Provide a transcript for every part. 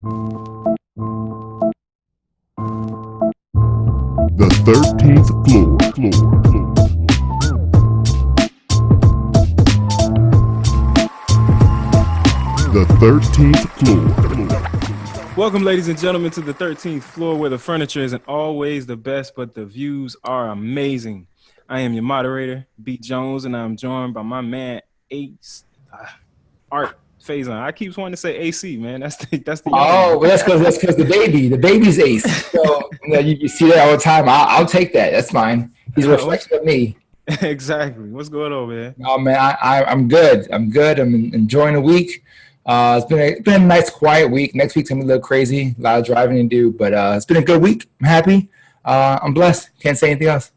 The 13th floor. The 13th floor. Welcome, ladies and gentlemen, to the 13th floor, where the furniture isn't always the best, but the views are amazing. I am your moderator, B. Jones, and I'm joined by my man, Ace Art Faison. I keep wanting to say AC, man. That's the Oh, well, that's because the baby's Ace. So you see that all the time. I'll take that. That's fine. He's a reflection of me. Exactly. What's going on, man? Oh man, I'm good. I'm enjoying the week. It's been a nice quiet week. Next week's gonna be a little crazy, a lot of driving to do, but it's been a good week. I'm happy. I'm blessed. Can't say anything else.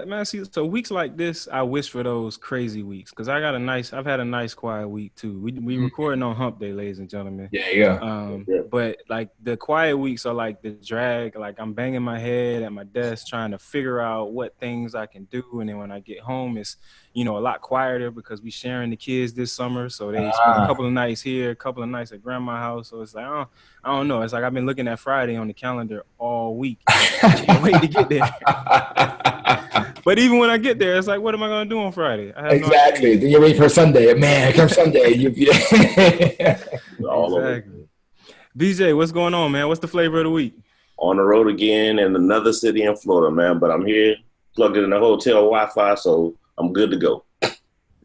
Man, see, so weeks like this, I wish for those crazy weeks because I've had a nice quiet week too. We recording on Hump Day, ladies and gentlemen. Yeah. But like the quiet weeks are like the drag. Like I'm banging my head at my desk trying to figure out what things I can do, and then when I get home, it's a lot quieter because we sharing the kids this summer. So they spend a couple of nights here, a couple of nights at grandma's house. So it's like I don't know. It's like I've been looking at Friday on the calendar all week. I can't wait to get there. But even when I get there, it's like, what am I going to do on Friday? Exactly. Then you're waiting for Sunday. Man, it comes Sunday. Exactly. BJ, what's going on, man? What's the flavor of the week? On the road again in another city in Florida, man. But I'm here, plugged in the hotel Wi-Fi, so I'm good to go.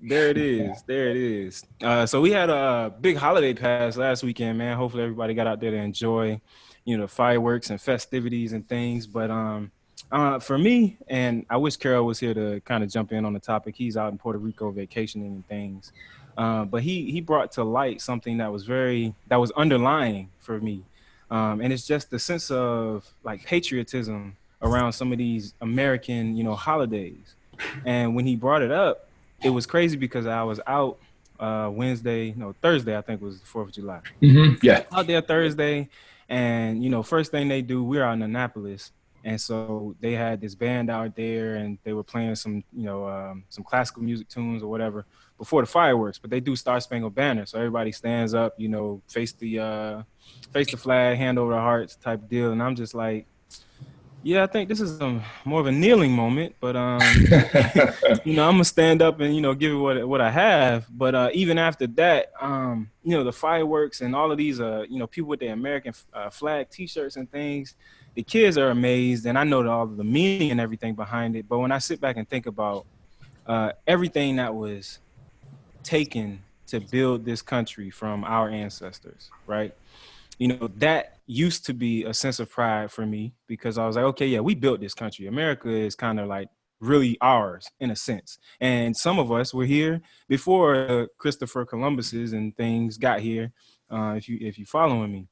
There it is. So we had a big holiday pass last weekend, man. Hopefully everybody got out there to enjoy, fireworks and festivities and things. But for me, and I wish Carol was here to kind of jump in on the topic. He's out in Puerto Rico vacationing and things. But he brought to light something that was underlying for me. And it's just the sense of like patriotism around some of these American, holidays. And when he brought it up, it was crazy because I was out Thursday, I think was the 4th of July. Mm-hmm. Yeah. Out there Thursday. And, first thing they do, we're out in Annapolis. And so they had this band out there and they were playing some classical music tunes or whatever before the fireworks, but they do Star Spangled Banner. So everybody stands up, face the flag, hand over the hearts type deal. And I'm just like, yeah, I think this is more of a kneeling moment, but, I'm going to stand up and, give it what I have. But even after that, the fireworks and all of these, people with their American flag T-shirts and things, the kids are amazed, and I know all of the meaning and everything behind it. But when I sit back and think about everything that was taken to build this country from our ancestors, right? That used to be a sense of pride for me because I was like, okay, yeah, we built this country. America is kind of like really ours in a sense. And some of us were here before Christopher Columbus's and things got here, if you following me.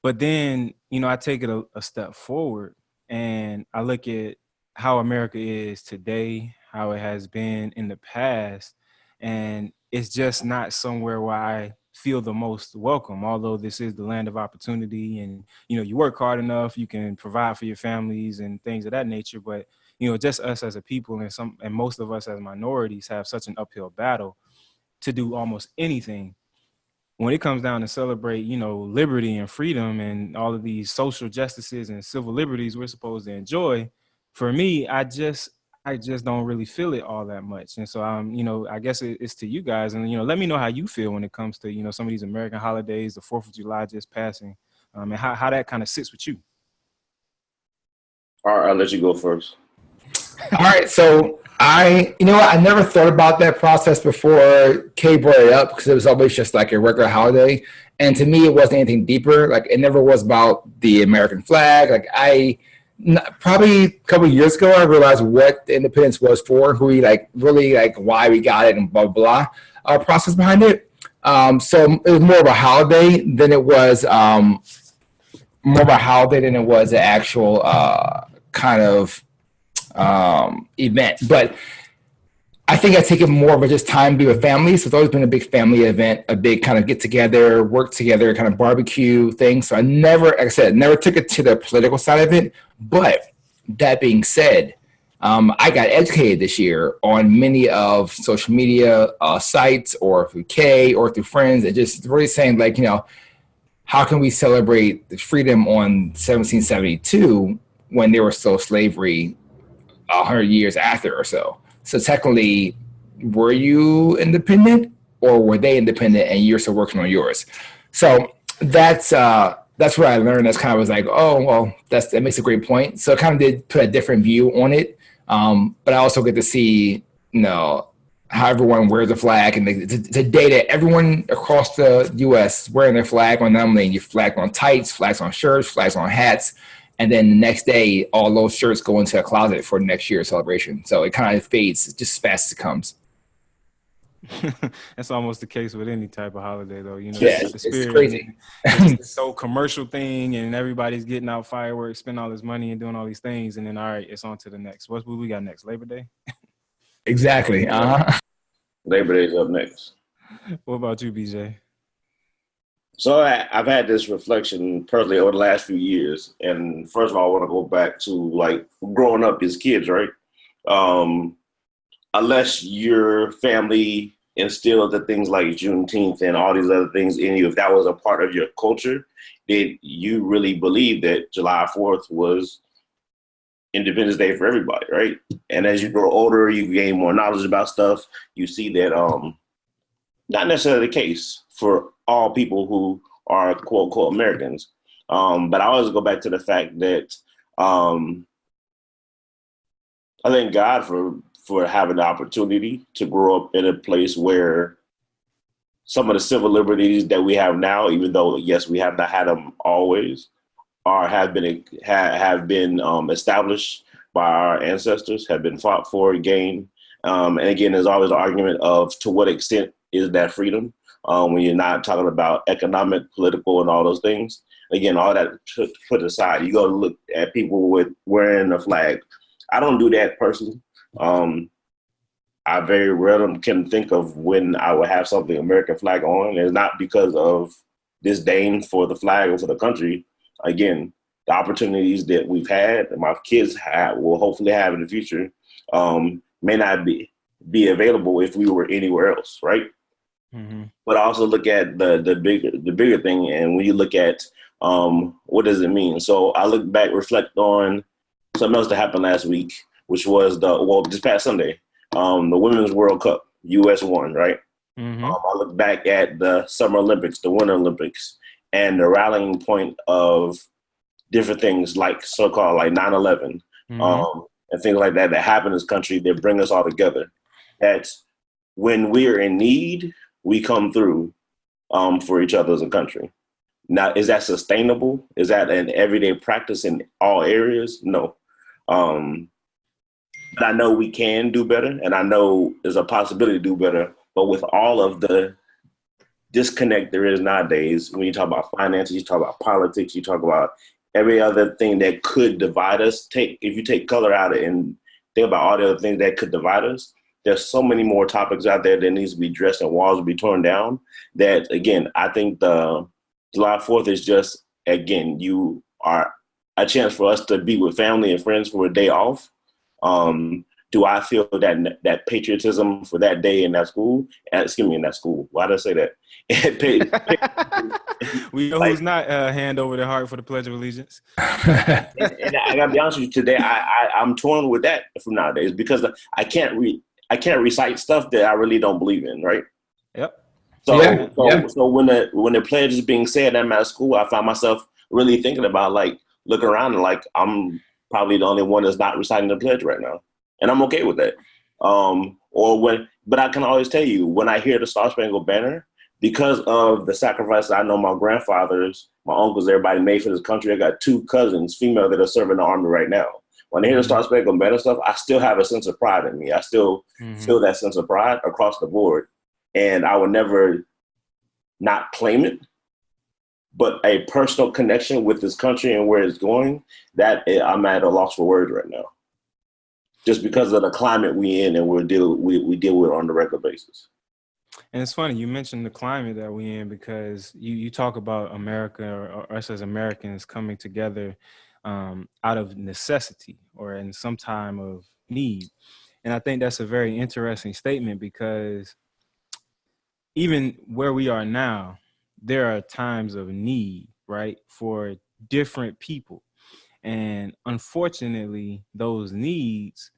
But then, I take it a step forward and I look at how America is today, how it has been in the past, and it's just not somewhere where I feel the most welcome, although this is the land of opportunity and, you work hard enough, you can provide for your families and things of that nature. But, just us as a people and most of us as minorities have such an uphill battle to do almost anything. When it comes down to celebrate, liberty and freedom and all of these social justices and civil liberties we're supposed to enjoy, for me, I just don't really feel it all that much. And so, I guess it's to you guys. And, let me know how you feel when it comes to, some of these American holidays, the 4th of July just passing, and how that kind of sits with you. All right, I'll let you go first. All right, so I never thought about that process before Kay brought it up because it was always just like a regular holiday. And to me, it wasn't anything deeper. Like it never was about the American flag. Like probably a couple of years ago, I realized what the independence was for, who we really why we got it and blah, blah, blah, process behind it. So it was more of a holiday than it was an actual kind of event. But I think I take it more of a just time to be with family. So it's always been a big family event, a big kind of get together, work together, kind of barbecue thing. So I never, like I said, never took it to the political side of it. But that being said, I got educated this year on many of social media sites or through Kay or through friends and just really saying how can we celebrate the freedom on 1772 when there was still slavery 100 years after or so? So technically, were you independent or were they independent and you're still working on yours? So that's what I learned. That's kind of was like, oh well, that makes a great point. So it kind of did put a different view on it. But I also get to see, how everyone wears a flag, and the day that everyone across the U.S. wearing their flag on them, and you flag on tights, flags on shirts, flags on hats, and then the next day, all those shirts go into a closet for next year's celebration. So it kind of fades just as fast as it comes. That's almost the case with any type of holiday, though. Yeah, The it's spirit, crazy. it's this so commercial thing, and everybody's getting out fireworks, spending all this money, and doing all these things, and then all right, it's on to the next. What we got next? Labor Day. Exactly. Labor Day's up next. What about you, BJ? So I've had this reflection personally over the last few years. And first of all, I want to go back to like growing up as kids, right? Unless your family instilled the things like Juneteenth and all these other things in you, if that was a part of your culture, then you really believe that July 4th was Independence Day for everybody, right? And as you grow older, you gain more knowledge about stuff. You see that not necessarily the case for all people who are quote unquote Americans. But I always go back to the fact that I thank God for having the opportunity to grow up in a place where some of the civil liberties that we have now, even though yes, we have not had them always, have been established by our ancestors, have been fought for, gained. And again, there's always an argument of to what extent is that freedom when you're not talking about economic, political, and all those things. Again, all that put aside, you go to look at people with wearing a flag. I don't do that personally. I very rarely can think of when I would have something American flag on. It's not because of disdain for the flag or for the country. Again, the opportunities that we've had and my kids will hopefully have in the future may not be available if we were anywhere else, right? Mm-hmm. But I also look at the bigger thing, and when you look at what does it mean? So I look back, reflect on something else that happened last week, which was this past Sunday, the Women's World Cup. U.S. won, right? Mm-hmm. I look back at the Summer Olympics, the Winter Olympics, and the rallying point of different things like so-called like 9/11 and things like that happen in this country that bring us all together. That when we're in need, we come through for each other as a country. Now, is that sustainable? Is that an everyday practice in all areas? No. But I know we can do better, and I know there's a possibility to do better. But with all of the disconnect there is nowadays, when you talk about finances, you talk about politics, you talk about every other thing that could divide us. If you take color out of it and think about all the other things that could divide us, there's so many more topics out there that needs to be addressed and walls to be torn down that, again, I think the July 4th is just, again, you are a chance for us to be with family and friends for a day off. Do I feel that patriotism for that day in that school? In that school. Why did I say that? We know who's not hand over their heart for the Pledge of Allegiance. and I gotta be honest with you today. I'm torn with that from nowadays because I can't recite stuff that I really don't believe in. Right. Yep. So when the pledge is being said at my school, I find myself really thinking about like looking around and like I'm probably the only one that's not reciting the pledge right now, and I'm okay with that. But I can always tell you when I hear the Star Spangled Banner, because of the sacrifice I know my grandfathers, my uncles, everybody made for this country. I got 2 cousins, female, that are serving the army right now. When I hear the Star Spangled Banner stuff, I still have a sense of pride in me. I still feel that sense of pride across the board. And I would never not claim it, but a personal connection with this country and where it's going, that I'm at a loss for words right now. Just because of the climate we in and we deal with on a regular basis. And it's funny, you mentioned the climate that we're in because you talk about America or us as Americans coming together out of necessity or in some time of need. And I think that's a very interesting statement because even where we are now, there are times of need, right, for different people. And unfortunately, those needs,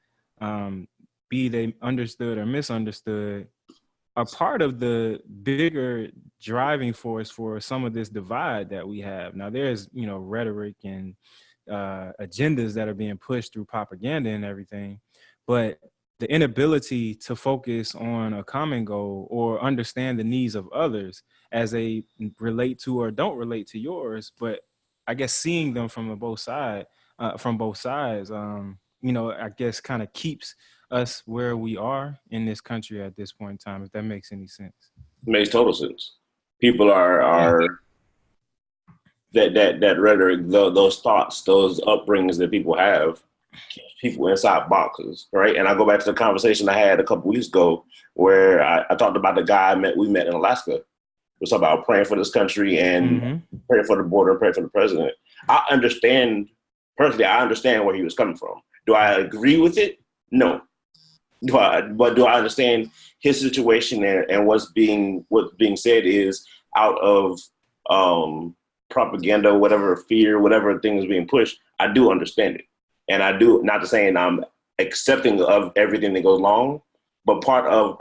be they understood or misunderstood, are part of the bigger driving force for some of this divide that we have. Now, there's, rhetoric and agendas that are being pushed through propaganda and everything, but the inability to focus on a common goal or understand the needs of others as they relate to or don't relate to yours, but I guess seeing them from both sides, I guess kind of keeps us where we are in this country at this point in time, if that makes any sense. Makes total sense. People are that rhetoric, those thoughts, those upbringings that people have, keep people inside boxes, right? And I go back to the conversation I had a couple weeks ago where I talked about the guy we met in Alaska. It was about praying for this country and praying for the border, praying for the president. I understand where he was coming from. Do I agree with it? No. But do I understand his situation and what's being said is out of propaganda, whatever fear, whatever thing is being pushed? I do understand it, and I do, not to saying I'm accepting of everything that goes along, but part of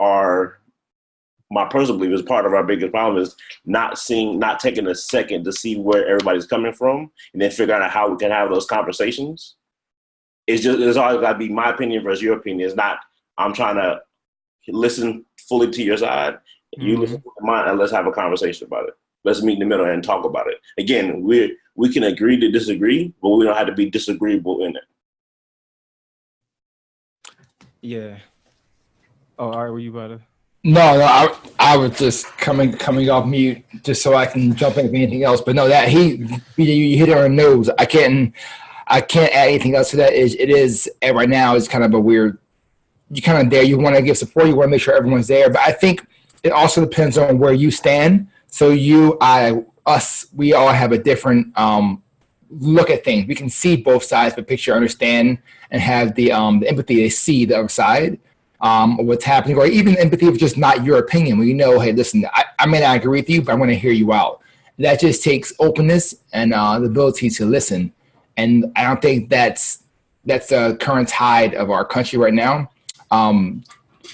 my personal belief is part of our biggest problem is not taking a second to see where everybody's coming from and then figuring out how we can have those conversations. It's always got to be my opinion versus your opinion. It's not, I'm trying to listen fully to your side. You listen to mine, and let's have a conversation about it. Let's meet in the middle and talk about it. Again, we can agree to disagree, but we don't have to be disagreeable in it. Yeah. Oh, all right. Were you about to? No, I was just coming off mute just so I can jump in with anything else. But no, that you hit it on the nose. I can't add anything else to that. It is right now is kind of a weird. You kind of there. You want to give support. You want to make sure everyone's there. But I think it also depends on where you stand. So we all have a different look at things. We can see both sides, but picture, understand, and have the empathy to see the other side. What's happening, or even empathy of just not your opinion. When hey, listen, I may not agree with you, but I'm going to hear you out. That just takes openness and the ability to listen. And I don't think that's the current tide of our country right now.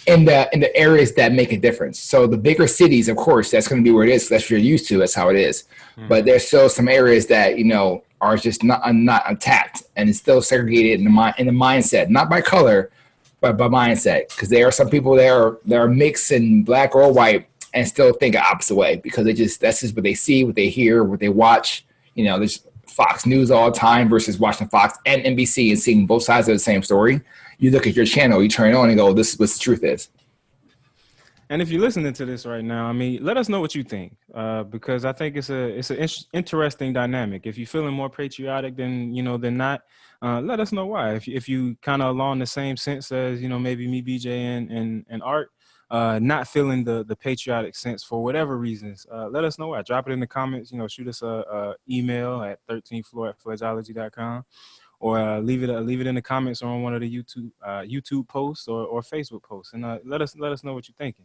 In the areas that make a difference. So the bigger cities, of course, that's going to be where it is. That's what you're used to. That's how it is. But there's still some areas that are just not attacked and it's still segregated in the mindset, not by color, but by mindset. Because there are some people there that are mixed in black or white and still think the opposite way because that's just what they see, what they hear, what they watch. There's Fox News all the time versus watching Fox and NBC and seeing both sides of the same story. You look at your channel, you turn it on and go, this is what the truth is. And if you're listening to this right now, let us know what you think, because I think it's an interesting dynamic. If you're feeling more patriotic than not, let us know why. If you kind of along the same sense as maybe me, BJ, and Art, not feeling the patriotic sense for whatever reasons, let us know why. Drop it in the comments. Shoot us a email at 13thfloor@fledgeology.com. Or leave it in the comments or on one of the YouTube posts or Facebook posts, and let us know what you're thinking.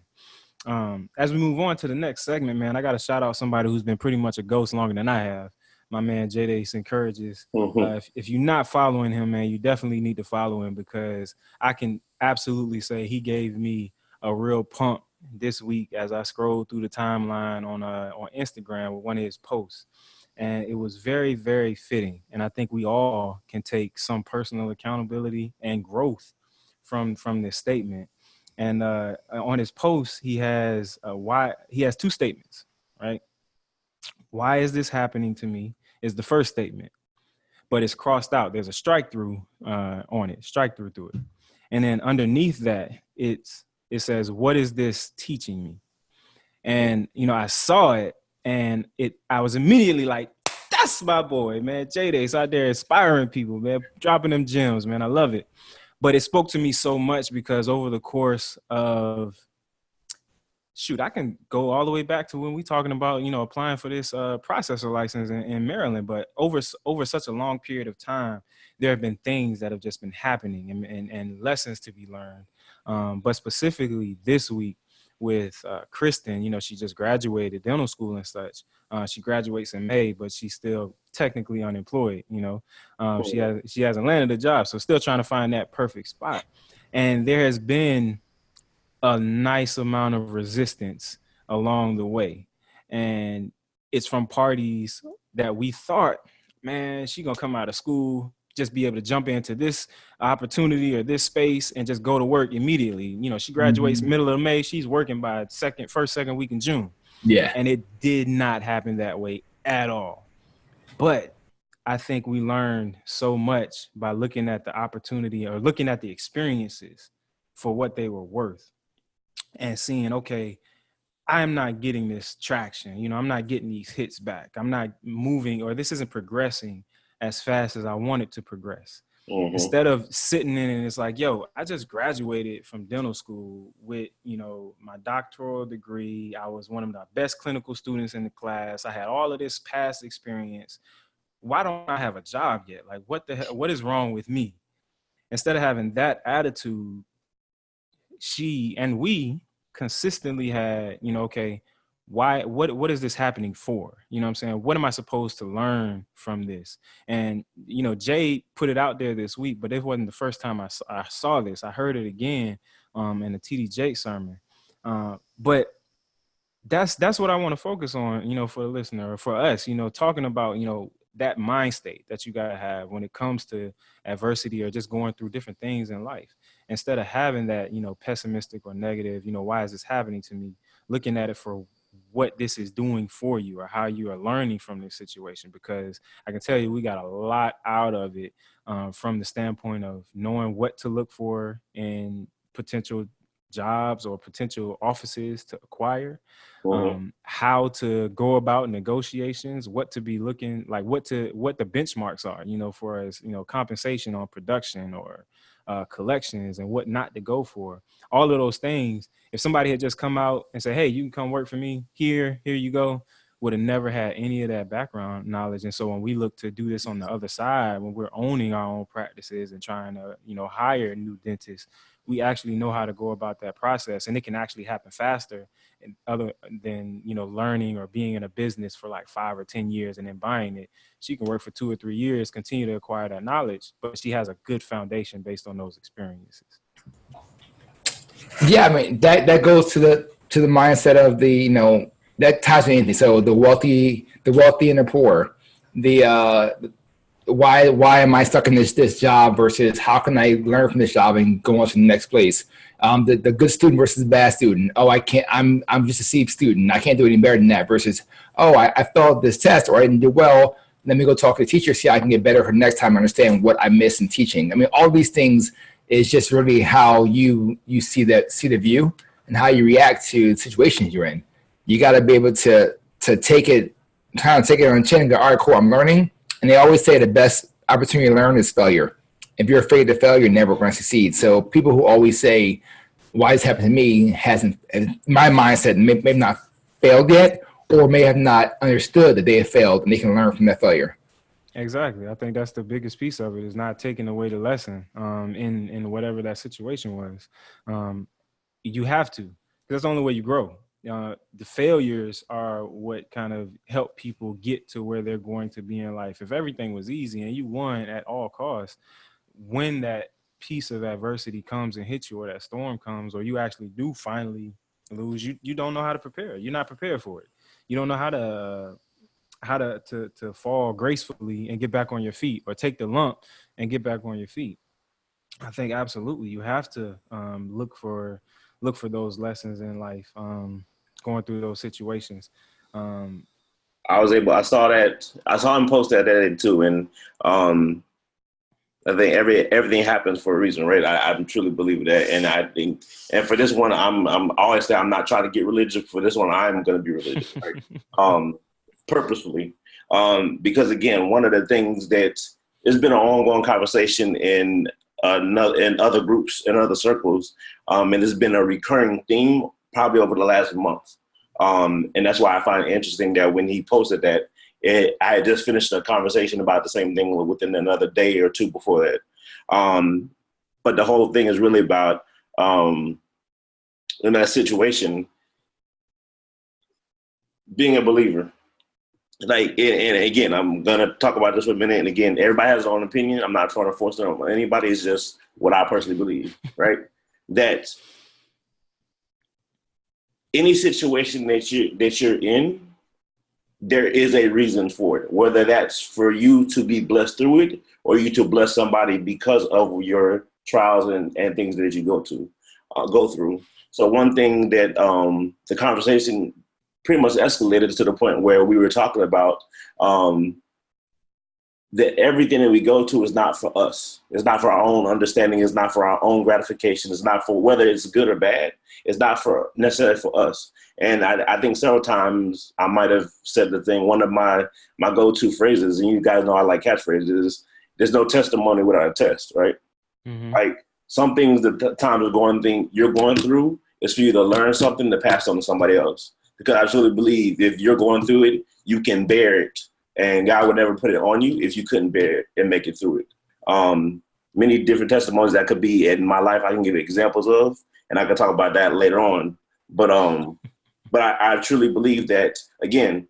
As we move on to the next segment, man, I got to shout out somebody who's been pretty much a ghost longer than I have. My man J-Dace Encourages. If you're not following him, man, you definitely need to follow him because I can absolutely say he gave me a real pump this week as I scrolled through the timeline on Instagram with one of his posts. And it was very, very fitting. And I think we all can take some personal accountability and growth from this statement. And on his post, he has two statements, right? Why is this happening to me is the first statement, but it's crossed out. There's a strike through on it, strike through it. And then underneath that, it says, what is this teaching me? And, I saw it. And I was immediately like, that's my boy, man. J-Dace out there inspiring people, man, dropping them gems, man. I love it. But it spoke to me so much because over the course of, I can go all the way back to when we talking about, applying for this processor license in Maryland. But over such a long period of time, there have been things that have just been happening and lessons to be learned. But specifically this week, with Kristen. You know, she just graduated dental school and such. She graduates in May, but she's still technically unemployed. You know, she hasn't landed a job, so still trying to find that perfect spot. And there has been a nice amount of resistance along the way, and it's from parties that we thought, man, she gonna come out of school, just be able to jump into this opportunity or this space and just go to work immediately. You know, she graduates middle of May, she's working by second week in June. Yeah. And it did not happen that way at all. But I think we learned so much by looking at the opportunity or looking at the experiences for what they were worth and seeing, okay, I'm not getting this traction. You know, I'm not getting these hits back. I'm not moving, or this isn't progressing as fast as I want it to progress. Instead of sitting in and it's like, yo, I just graduated from dental school with, you know, my doctoral degree. I was one of the best clinical students in the class. I had all of this past experience. Why don't I have a job yet? Like, what the hell, what is wrong with me? Instead of having that attitude, she and we consistently had, you know, okay, what is this happening for? You know what I'm saying? What am I supposed to learn from this? And, you know, Jay put it out there this week, but it wasn't the first time I saw this. I heard it again in the TD Jakes sermon. But that's what I want to focus on, you know, for the listener or for us, you know, talking about, you know, that mind state that you got to have when it comes to adversity or just going through different things in life. Instead of having that, you know, pessimistic or negative, you know, why is this happening to me? Looking at it for what this is doing for you or how you are learning from this situation, because I can tell you we got a lot out of it from the standpoint of knowing what to look for in potential jobs or potential offices to acquire, how to go about negotiations, what to be looking like, what the benchmarks are, you know, for as, you know, compensation on production or collections and what not to go for. All of those things, if somebody had just come out and said, hey, you can come work for me here you go, would have never had any of that background knowledge. And so when we look to do this on the other side, when we're owning our own practices and trying to, you know, hire new dentists, we actually know how to go about that process, and it can actually happen faster other than, you know, learning or being in a business for like 5 or 10 years and then buying it. She can work for 2 or 3 years, continue to acquire that knowledge, but she has a good foundation based on those experiences. Yeah, I mean that goes to the mindset of the, you know, that ties to anything. So the wealthy and the poor, the why am I stuck in this job versus how can I learn from this job and go on to the next place? The good student versus the bad student. Oh, I can't. I'm just a C student. I can't do any better than that. Versus, oh, I failed this test or I didn't do well. Let me go talk to the teacher, see how I can get better for next time. Understand what I missed in teaching. I mean, all these things is just really how you see the view and how you react to situations you're in. You got to be able to take it, kind of take it on the chin and go, all right, cool, I'm learning. And they always say the best opportunity to learn is failure. If you're afraid to fail, you're never going to succeed. So people who always say, why this happened to me, hasn't, in my mindset, may have not failed yet, or may have not understood that they have failed and they can learn from that failure. Exactly. I think that's the biggest piece of it, is not taking away the lesson in whatever that situation was. You have to, because that's the only way you grow. The failures are what kind of help people get to where they're going to be in life. If everything was easy and you won at all costs, when that piece of adversity comes and hits you, or that storm comes, or you actually do finally lose, you don't know how to prepare. You're not prepared for it. You don't know how to fall gracefully and get back on your feet, or take the lump and get back on your feet. I think absolutely you have to look for those lessons in life, going through those situations. I saw him post that day too, and I think everything happens for a reason, right? I truly believe that, and I think, and for this one, I'm always say I'm not trying to get religious. For this one, I'm going to be religious, right? Purposefully, because again, one of the things that has been an ongoing conversation in other groups, in other circles, and it's been a recurring theme probably over the last month. And that's why I find it interesting that when he posted that, I had just finished a conversation about the same thing within another day or two before that. But the whole thing is really about, in that situation, being a believer. Like, and again, I'm gonna talk about this for a minute. And again, everybody has their own opinion. I'm not trying to force it on anybody. It's just what I personally believe, right? That any situation that you're in, there is a reason for it. Whether that's for you to be blessed through it, or you to bless somebody because of your trials and things that you go through. So one thing that the conversation pretty much escalated to the point where we were talking about that everything that we go to is not for us. It's not for our own understanding. It's not for our own gratification. It's not for whether it's good or bad. It's not for necessarily for us. And I think several times I might have said the thing, one of my go-to phrases, and you guys know I like catchphrases, there's no testimony without a test, right? Mm-hmm. Like some things that you're going through is for you to learn something to pass on to somebody else. Because I truly believe if you're going through it, you can bear it. And God would never put it on you if you couldn't bear it and make it through it. Many different testimonies that could be in my life I can give examples of, and I can talk about that later on. But I truly believe that, again,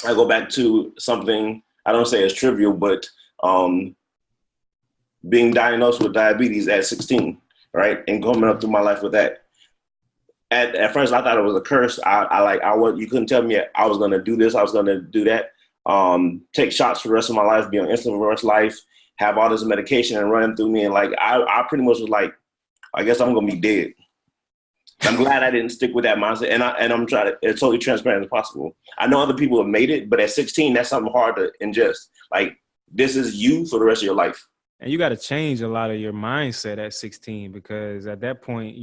I go back to something I don't say it's trivial, but being diagnosed with diabetes at 16, right? And coming up through my life with that. At first, I thought it was a curse. You couldn't tell me I was going to do this. I was going to do that. Take shots for the rest of my life, be on insulin for the rest of life, have all this medication and running through me. And like, I pretty much was like, I guess I'm going to be dead. I'm glad I didn't stick with that mindset. And I'm trying to, it's totally transparent as possible. I know other people have made it, but at 16, that's something hard to ingest. Like, this is you for the rest of your life. And you got to change a lot of your mindset at 16, because at that point,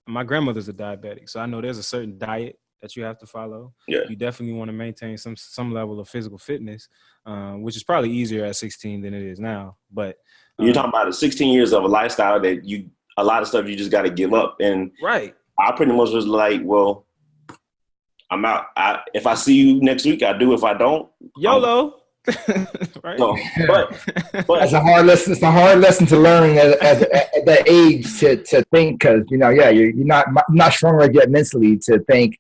my grandmother's a diabetic, so I know there's a certain diet that you have to follow. Yeah. You definitely want to maintain some level of physical fitness, which is probably easier at 16 than it is now. But you're talking about 16 years of a lifestyle that a lot of stuff you just got to give up. And right. I pretty much was like, well, I'm out. If I see you next week, I do. If I don't, YOLO. Right. So, but it's a hard lesson. It's a hard lesson to learn at that age to think, because you're not strong enough yet mentally to think,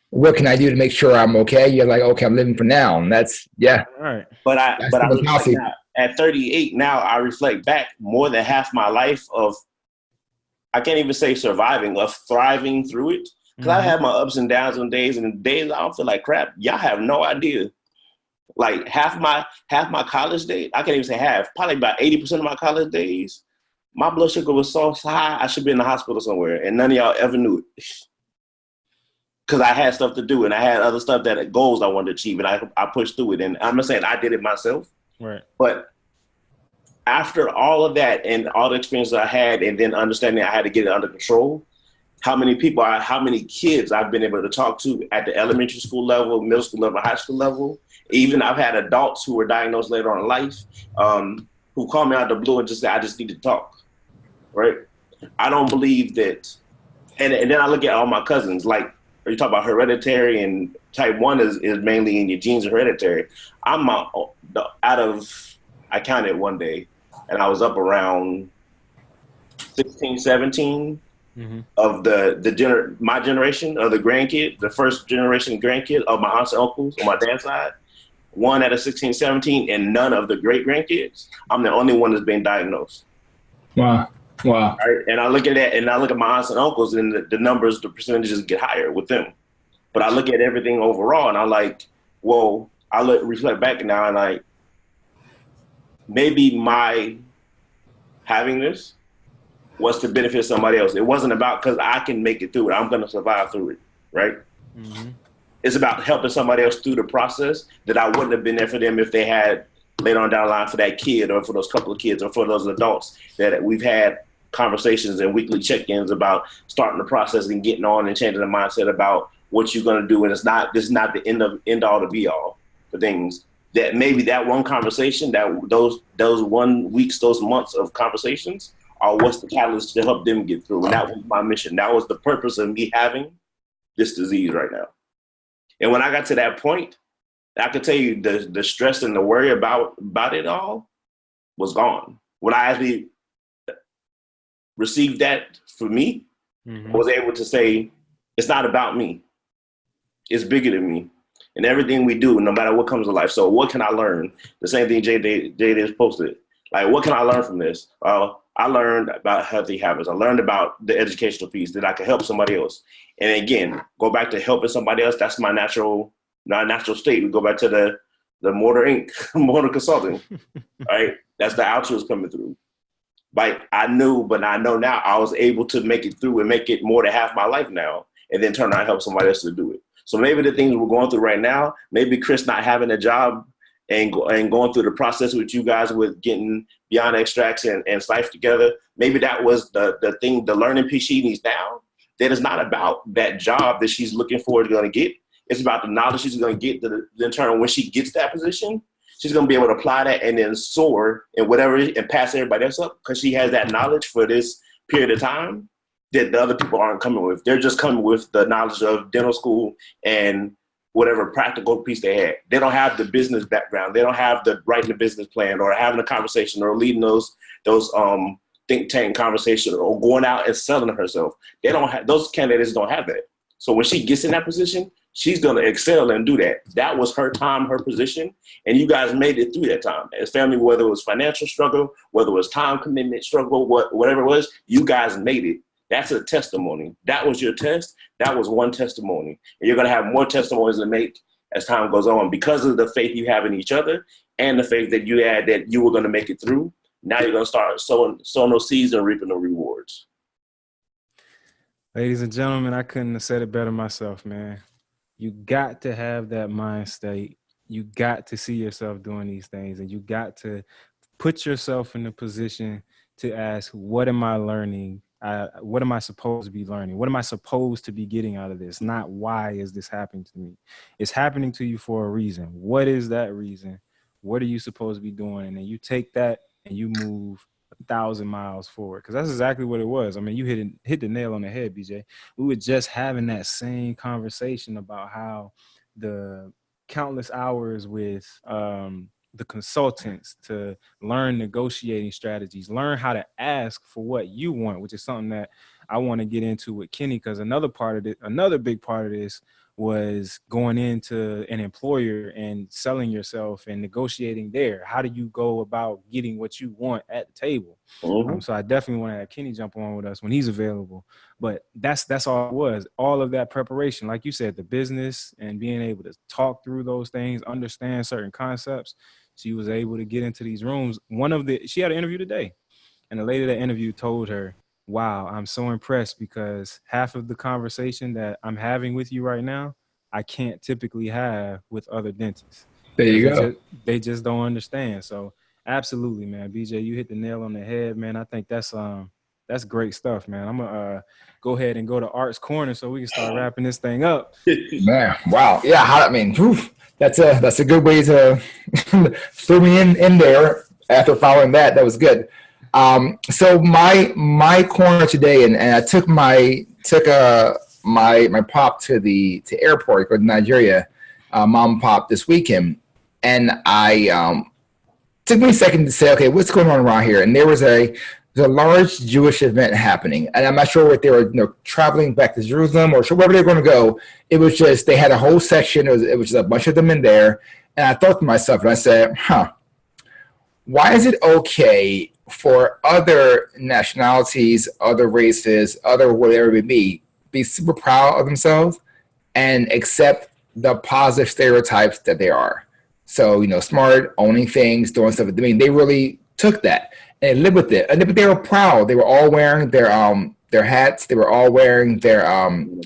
what can I do to make sure I'm okay? You're like, okay, I'm living for now, and that's right. But I at 38 now, I reflect back more than half my life of, I can't even say surviving, of thriving through it. Because I have my ups and downs on days, and days I don't feel like crap. Y'all have no idea. Like half my college days, I can't even say half, probably about 80% of my college days, my blood sugar was so high, I should be in the hospital somewhere. And none of y'all ever knew it. Because I had stuff to do, and I had other stuff, goals I wanted to achieve, and I pushed through it. And I'm not saying I did it myself. Right. But after all of that and all the experiences I had, and then understanding I had to get it under control, how many kids I've been able to talk to at the elementary school level, middle school level, high school level. Even I've had adults who were diagnosed later on in life who call me out of the blue and just say, I just need to talk, right? I don't believe that. And then I look at all my cousins, like, you talk about hereditary, and type 1 is mainly in your genes, hereditary. I counted one day, and I was up around 16, 17 of my generation of the grandkid, the first generation grandkid of my aunts and uncles on my dad's side. One out of 16, 17, and none of the great grandkids. I'm the only one that's been diagnosed. Wow. Right? And I look at that, and I look at my aunts and uncles, and the numbers, the percentages get higher with them. But I look at everything overall, and I'm like, well, reflect back now, and like, maybe my having this was to benefit somebody else. It wasn't about because I can make it through it. I'm going to survive through it, right? Mm-hmm. It's about helping somebody else through the process that I wouldn't have been there for them if they had later on down the line for that kid, or for those couple of kids, or for those adults that we've had conversations and weekly check-ins about starting the process and getting on and changing the mindset about what you're going to do. And this is not the end all to be all for things. That maybe that one conversation, that those 1 weeks, those months of conversations are what's the catalyst to help them get through. And that was my mission. That was the purpose of me having this disease right now. And when I got to that point, I could tell you the stress and the worry about it all was gone. When I actually received that for me, I was able to say, it's not about me. It's bigger than me. And everything we do, no matter what comes to life. So what can I learn? The same thing Jay has posted. Like, what can I learn from this? I learned about healthy habits. I learned about the educational piece that I can help somebody else. And again, go back to helping somebody else. That's my natural state. We go back to the Mortar Inc., Mortar Consulting, right? That's the altruist coming through. Like, I knew, but I know now I was able to make it through and make it more than half my life now, and then turn around and help somebody else to do it. So maybe the things we're going through right now, maybe Chris not having a job and going through the process with you guys with getting Beyond Extracts and Slife together, maybe that was the thing, the learning piece she needs now. That is not about that job that she's looking forward to going to get. It's about the knowledge she's going to get in turn when she gets that position. She's going to be able to apply that and then soar and whatever and pass everybody else up because she has that knowledge for this period of time that the other people aren't coming with. They're just coming with the knowledge of dental school and whatever practical piece they had. They don't have the business background. They don't have the writing a business plan or having a conversation or leading those think tank conversation or going out and selling herself. They don't have, those candidates don't have that. So when she gets in that position, she's going to excel and do that. That was her time, her position. And you guys made it through that time. As family, whether it was financial struggle, whether it was time commitment struggle, whatever it was, you guys made it. That's a testimony. That was your test. That was one testimony. And you're going to have more testimonies to make as time goes on because of the faith you have in each other and the faith that you had that you were going to make it through. Now you're going to start sowing those seeds and reaping the rewards. Ladies and gentlemen, I couldn't have said it better myself, man. You got to have that mind state. You got to see yourself doing these things, and you got to put yourself in a position to ask, what am I learning? What am I supposed to be learning? What am I supposed to be getting out of this? Not why is this happening to me? It's happening to you for a reason. What is that reason? What are you supposed to be doing? And then you take that and you move 1,000 miles forward, because that's exactly what it was. I mean, you hit the nail on the head, BJ. We were just having that same conversation about how the countless hours with the consultants to learn negotiating strategies, learn how to ask for what you want, which is something that I want to get into with Kenny, because another big part of this was going into an employer and selling yourself and negotiating there. How do you go about getting what you want at the table? Mm-hmm. So I definitely want to have Kenny jump on with us when he's available. But that's all it was. All of that preparation, like you said, the business and being able to talk through those things, understand certain concepts. She was able to get into these rooms. She had an interview today, and the lady that interviewed told her, wow, I'm so impressed because half of the conversation that I'm having with you right now, I can't typically have with other dentists. There you go. They just don't understand. So absolutely, man. BJ, you hit the nail on the head, man. I think that's great stuff, man. I'm gonna go ahead and go to Art's Corner so we can start wrapping this thing up. Man, wow. Yeah, I mean, that's a good way to throw me in there after following that. That was good. So my corner today, and I took my pop to the airport, go to Nigeria, mom and pop this weekend, and I took me a second to say, okay, what's going on around here? And there was a large Jewish event happening, and I'm not sure if they were traveling back to Jerusalem or wherever they're going to go. It was just they had a whole section. It was just a bunch of them in there, and I thought to myself, and I said, why is it okay for other nationalities, other races, other whatever it may be super proud of themselves and accept the positive stereotypes that they are? So, smart, owning things, doing stuff. I mean, they really took that and lived with it. And they were proud. They were all wearing their hats. They were all wearing their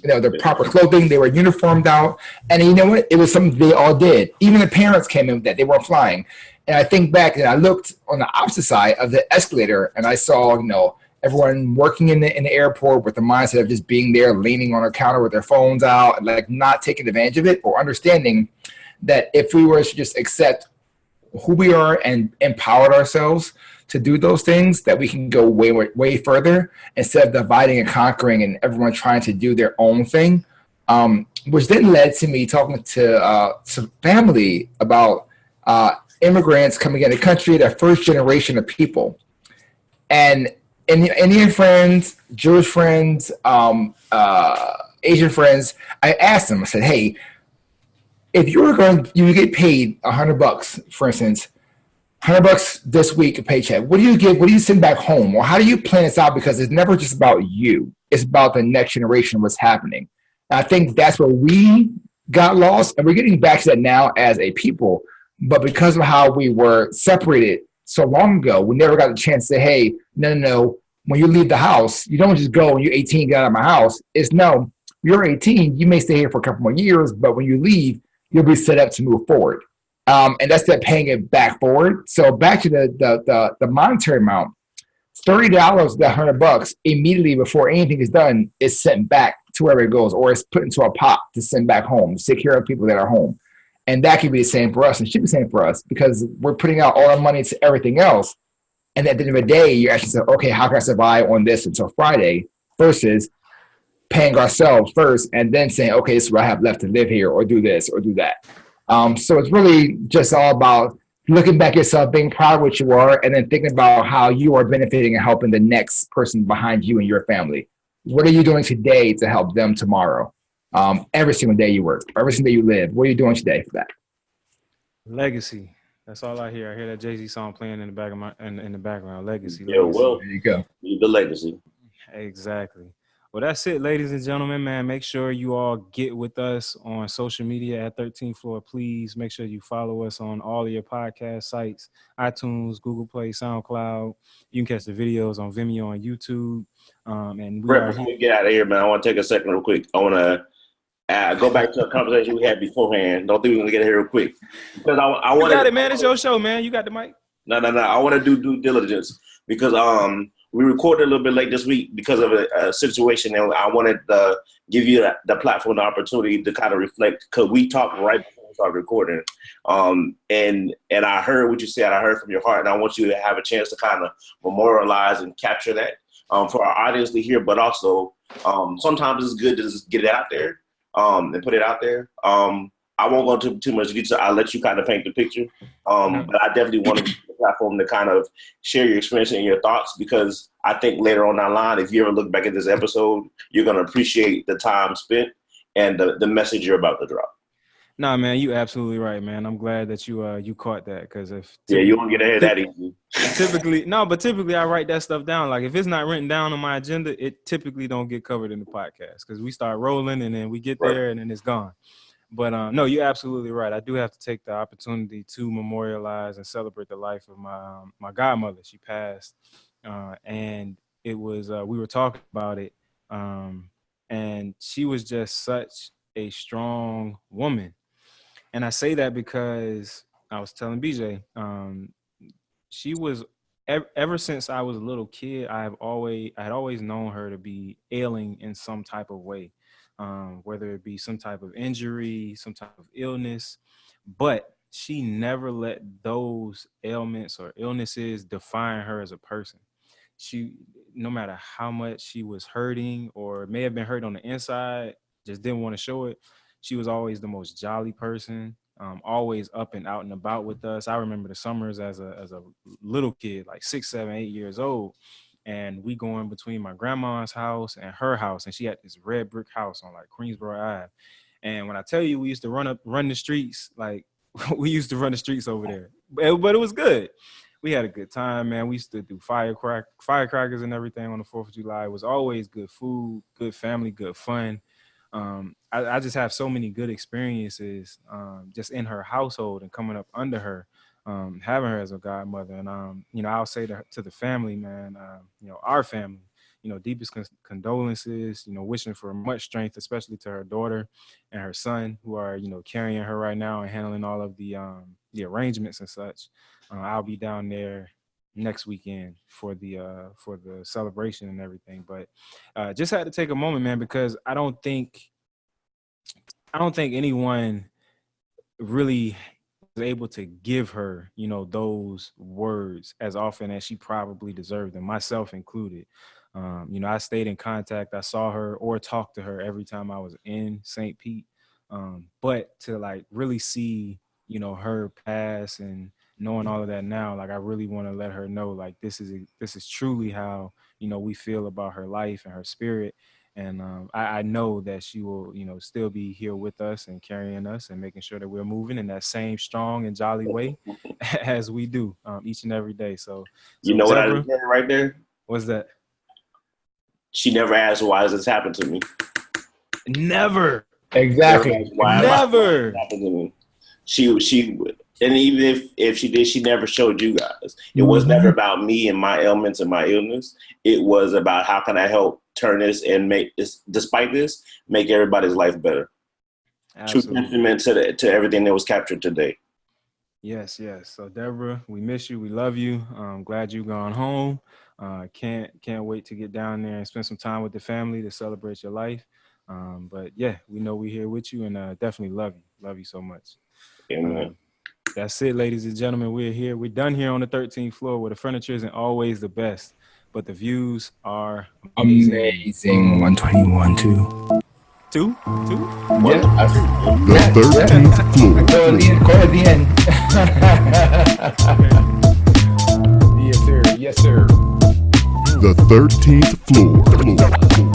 their proper clothing. They were uniformed out. And you know what? It was something they all did. Even the parents came in with that. They weren't flying. And I think back and I looked on the opposite side of the escalator and I saw, everyone working in the airport with the mindset of just being there, leaning on a counter with their phones out, and like not taking advantage of it or understanding that if we were to just accept who we are and empowered ourselves to do those things, that we can go way further instead of dividing and conquering and everyone trying to do their own thing, which then led to me talking to some family about immigrants coming in the country, that first generation of people. And Indian friends, Jewish friends, Asian friends, I asked them, I said, hey, if you get paid $100, for instance, $100 this week a paycheck. What do you give? What do you send back home, or how do you plan this out? Because it's never just about you; it's about the next generation, what's happening. And I think that's where we got lost, and we're getting back to that now as a people. But because of how we were separated so long ago, we never got the chance to say, "Hey, no, no, no." When you leave the house, you don't just go when you're 18, get out of my house. It's no, you're 18. You may stay here for a couple more years, but when you leave, you'll be set up to move forward. And that's that paying it back forward. So back to the monetary amount, $30, that $100 immediately before anything is done is sent back to wherever it goes, or it's put into a pot to send back home, to take care of people that are home. And that could be the same for us, and should be the same for us, because we're putting out all our money to everything else. And at the end of the day, you're actually saying, okay, how can I survive on this until Friday? Versus paying ourselves first and then saying, okay, this is what I have left to live here, or do this, or do that. So it's really just all about looking back at yourself, being proud of what you are, and then thinking about how you are benefiting and helping the next person behind you and your family. What are you doing today to help them tomorrow? Every single day you work, every single day you live. What are you doing today for that? Legacy. That's all I hear. I hear that Jay-Z song playing in the back of my in the background. Legacy. Yeah, Legacy. well, There you go. the legacy. Exactly. Well, that's it, ladies and gentlemen, man. Make sure you all get with us on social media at 13th Floor. Please make sure you follow us on all of your podcast sites, iTunes, Google Play, SoundCloud. You can catch the videos on Vimeo and YouTube. And we Brett, are before here. we get out of here, man, I want to take a second real quick. I want to go back to a conversation we had beforehand. Don't think we're going to get here real quick. Because I You want got to. it, man. It's your show, man. You got the mic. No. I want to do due diligence because we recorded a little bit late this week because of a situation, and I wanted to give you the platform, the opportunity to kind of reflect, because we talked right before we started recording. And I heard what you said. I heard from your heart, and I want you to have a chance to kind of memorialize and capture that for our audience to hear. But also, sometimes it's good to just get it out there and put it out there. I won't go into too much detail. I'll let you kind of paint the picture. But I definitely want to use the platform to kind of share your experience and your thoughts, because I think later on down the line, if you ever look back at this episode, you're going to appreciate the time spent and the message you're about to drop. Nah, man, you absolutely right, man. I'm glad that you caught that, because if You won't get ahead that easy. typically I write that stuff down. Like if it's not written down on my agenda, it typically don't get covered in the podcast, because we start rolling and then we get there and then it's gone. But no, you're absolutely right. I do have to take the opportunity to memorialize and celebrate the life of my godmother. She passed, and it was we were talking about it, and she was just such a strong woman. And I say that because I was telling BJ, she was ever since I was a little kid, I had always known her to be ailing in some type of way. Whether it be some type of injury, some type of illness, but she never let those ailments or illnesses define her as a person. She, no matter how much she was hurting or may have been hurt on the inside, just didn't want to show it. She was always the most jolly person, always up and out and about with us. I remember the summers as a little kid, like 6, 7, 8 years old. And we going between my grandma's house and her house, and she had this red brick house on like Queensboro Ave. And when I tell you, we used to run the streets, like we used to run the streets over there, but it was good. We had a good time, man. We used to do firecrackers and everything on the 4th of July. It was always good food, good family, good fun. I just have so many good experiences just in her household and coming up under her. Having her as a godmother. And, I'll say to the family, man, our family, deepest condolences, wishing for much strength, especially to her daughter and her son, who are, carrying her right now and handling all of the arrangements and such. I'll be down there next weekend for the celebration and everything. But just had to take a moment, man, because I don't think anyone really was able to give her, those words as often as she probably deserved them, myself included. I stayed in contact. I saw her or talked to her every time I was in St. Pete. But to like really see, her pass and knowing all of that now, like I really want to let her know, like this is truly how, we feel about her life and her spirit. And I know that she will, still be here with us and carrying us and making sure that we're moving in that same strong and jolly way as we do each and every day. So You know what I Deborah, did right there? what's that? She never asked, why does this happen to me? Never. Exactly. Never asked, why Never. this happen to me? She and even if she did, she never showed you guys. It was never about me and my ailments and my illness. It was about how can I help turn this and make this, despite this, make everybody's life better. Absolutely. True testament to everything that was captured today. Yes. So Deborah, we miss you. We love you. Glad you've gone home. Can't wait to get down there and spend some time with the family to celebrate your life. But yeah, we know we're here with you and definitely love you. Love you so much. Amen. That's it, ladies and gentlemen. We're here. We're done here on the 13th floor where the furniture isn't always the best, but the views are Amazing. 121 too. Two? Yeah. The 13th floor. Go at the end. Yes, sir. The 13th floor.